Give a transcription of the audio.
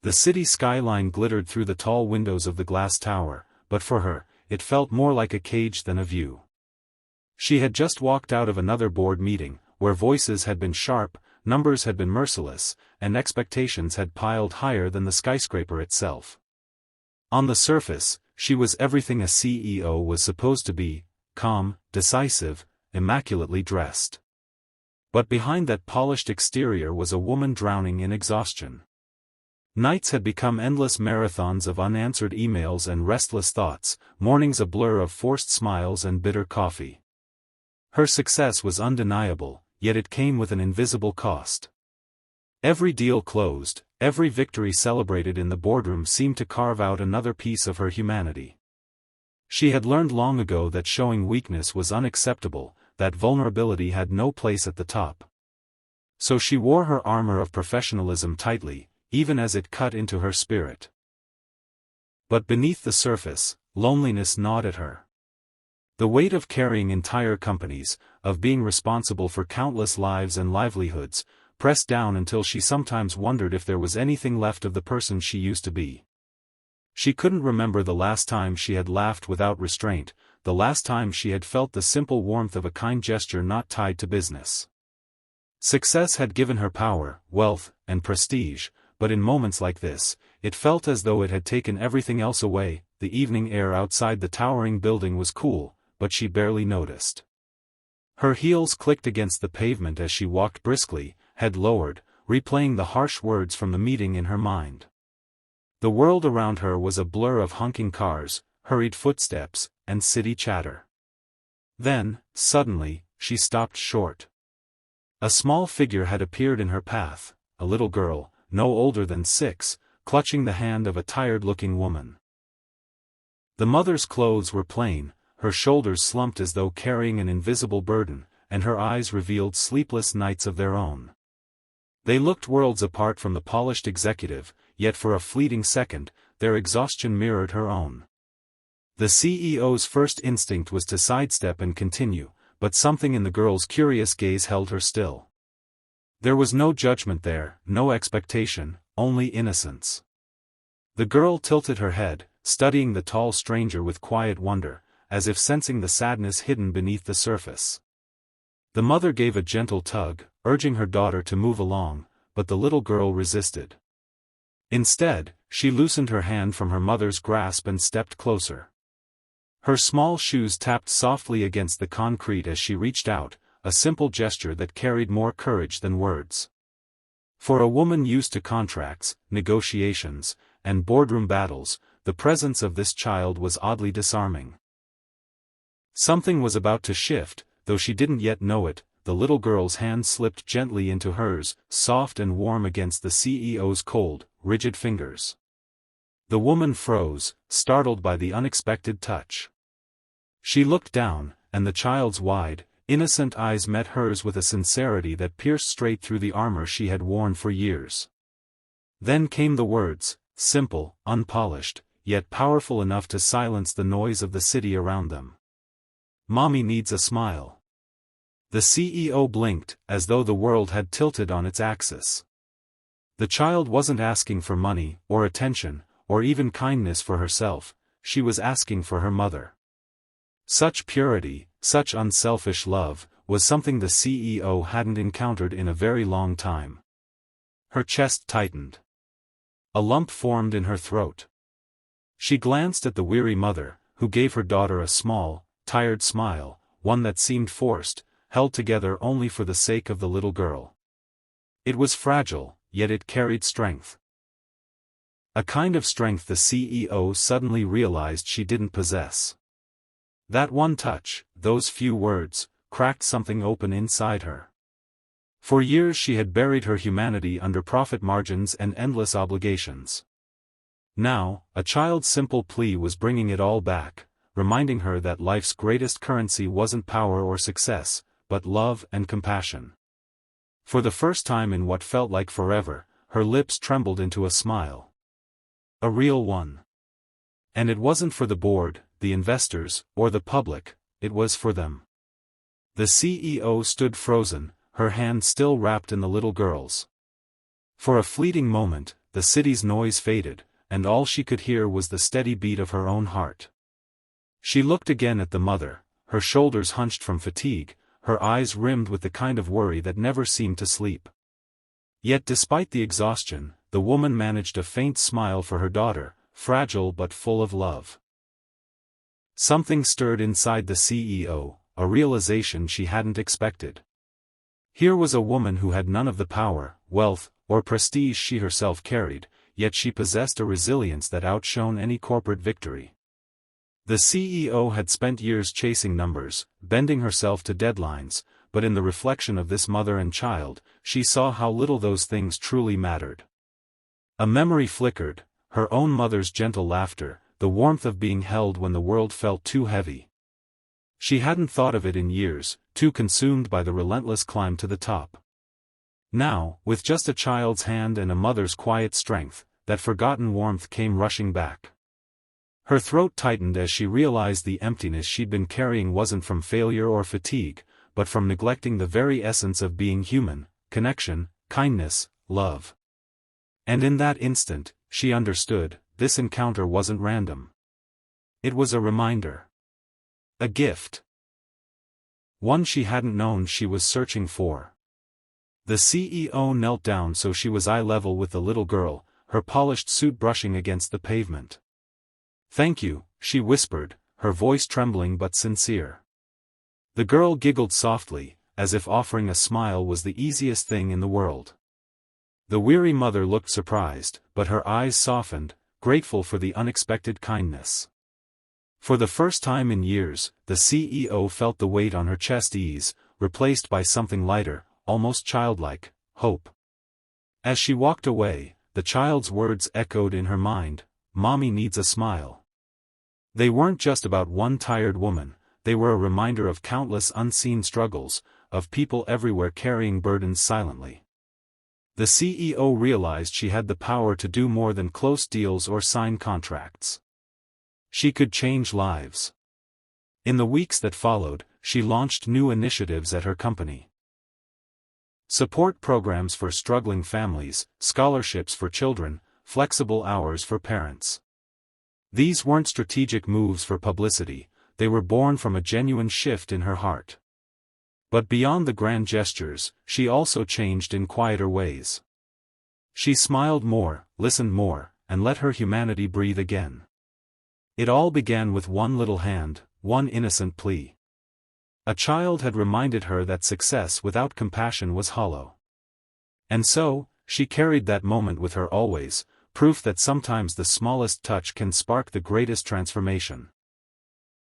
The city skyline glittered through the tall windows of the glass tower, but for her, it felt more like a cage than a view. She had just walked out of another board meeting, where voices had been sharp, numbers had been merciless, and expectations had piled higher than the skyscraper itself. On the surface, she was everything a CEO was supposed to be: calm, decisive, immaculately dressed. But behind that polished exterior was a woman drowning in exhaustion. Nights had become endless marathons of unanswered emails and restless thoughts, mornings a blur of forced smiles and bitter coffee. Her success was undeniable, yet it came with an invisible cost. Every deal closed, every victory celebrated in the boardroom seemed to carve out another piece of her humanity. She had learned long ago that showing weakness was unacceptable, that vulnerability had no place at the top. So she wore her armor of professionalism tightly, even as it cut into her spirit. But beneath the surface, loneliness gnawed at her. The weight of carrying entire companies, of being responsible for countless lives and livelihoods, pressed down until she sometimes wondered if there was anything left of the person she used to be. She couldn't remember the last time she had laughed without restraint, the last time she had felt the simple warmth of a kind gesture not tied to business. Success had given her power, wealth, and prestige, but in moments like this, it felt as though it had taken everything else away. The evening air outside the towering building was cool, but she barely noticed. Her heels clicked against the pavement as she walked briskly, head lowered, replaying the harsh words from the meeting in her mind. The world around her was a blur of honking cars, hurried footsteps, and city chatter. Then, suddenly, she stopped short. A small figure had appeared in her path, a little girl, no older than 6, clutching the hand of a tired-looking woman. The mother's clothes were plain, her shoulders slumped as though carrying an invisible burden, and her eyes revealed sleepless nights of their own. They looked worlds apart from the polished executive, yet for a fleeting second, their exhaustion mirrored her own. The CEO's first instinct was to sidestep and continue, but something in the girl's curious gaze held her still. There was no judgment there, no expectation, only innocence. The girl tilted her head, studying the tall stranger with quiet wonder, as if sensing the sadness hidden beneath the surface. The mother gave a gentle tug, urging her daughter to move along, but the little girl resisted. Instead, she loosened her hand from her mother's grasp and stepped closer. Her small shoes tapped softly against the concrete as she reached out, a simple gesture that carried more courage than words. For a woman used to contracts, negotiations, and boardroom battles, the presence of this child was oddly disarming. Something was about to shift, though she didn't yet know it. The little girl's hand slipped gently into hers, soft and warm against the CEO's cold, rigid fingers. The woman froze, startled by the unexpected touch. She looked down, and the child's wide, innocent eyes met hers with a sincerity that pierced straight through the armor she had worn for years. Then came the words, simple, unpolished, yet powerful enough to silence the noise of the city around them. "Mommy needs a smile." The CEO blinked, as though the world had tilted on its axis. The child wasn't asking for money, or attention, or even kindness for herself, she was asking for her mother. Such purity, such unselfish love, was something the CEO hadn't encountered in a very long time. Her chest tightened. A lump formed in her throat. She glanced at the weary mother, who gave her daughter a small, tired smile, one that seemed forced, held together only for the sake of the little girl. It was fragile, yet it carried strength. A kind of strength the CEO suddenly realized she didn't possess. That one touch, those few words, cracked something open inside her. For years she had buried her humanity under profit margins and endless obligations. Now, a child's simple plea was bringing it all back, reminding her that life's greatest currency wasn't power or success, but love and compassion. For the first time in what felt like forever, her lips trembled into a smile. A real one. And it wasn't for the board, the investors, or the public, it was for them. The CEO stood frozen, her hand still wrapped in the little girl's. For a fleeting moment, the city's noise faded, and all she could hear was the steady beat of her own heart. She looked again at the mother, her shoulders hunched from fatigue, her eyes rimmed with the kind of worry that never seemed to sleep. Yet despite the exhaustion, the woman managed a faint smile for her daughter, fragile but full of love. Something stirred inside the CEO, a realization she hadn't expected. Here was a woman who had none of the power, wealth, or prestige she herself carried, yet she possessed a resilience that outshone any corporate victory. The CEO had spent years chasing numbers, bending herself to deadlines, but in the reflection of this mother and child, she saw how little those things truly mattered. A memory flickered, her own mother's gentle laughter, the warmth of being held when the world felt too heavy. She hadn't thought of it in years, too consumed by the relentless climb to the top. Now, with just a child's hand and a mother's quiet strength, that forgotten warmth came rushing back. Her throat tightened as she realized the emptiness she'd been carrying wasn't from failure or fatigue, but from neglecting the very essence of being human: connection, kindness, love. And in that instant, she understood, this encounter wasn't random. It was a reminder. A gift. One she hadn't known she was searching for. The CEO knelt down so she was eye level with the little girl, her polished suit brushing against the pavement. "Thank you," she whispered, her voice trembling but sincere. The girl giggled softly, as if offering a smile was the easiest thing in the world. The weary mother looked surprised, but her eyes softened, grateful for the unexpected kindness. For the first time in years, the CEO felt the weight on her chest ease, replaced by something lighter, almost childlike: hope. As she walked away, the child's words echoed in her mind: "Mommy needs a smile." They weren't just about one tired woman, they were a reminder of countless unseen struggles, of people everywhere carrying burdens silently. The CEO realized she had the power to do more than close deals or sign contracts. She could change lives. In the weeks that followed, she launched new initiatives at her company. Support programs for struggling families, scholarships for children, flexible hours for parents. These weren't strategic moves for publicity, they were born from a genuine shift in her heart. But beyond the grand gestures, she also changed in quieter ways. She smiled more, listened more, and let her humanity breathe again. It all began with one little hand, one innocent plea. A child had reminded her that success without compassion was hollow. And so, she carried that moment with her always, proof that sometimes the smallest touch can spark the greatest transformation.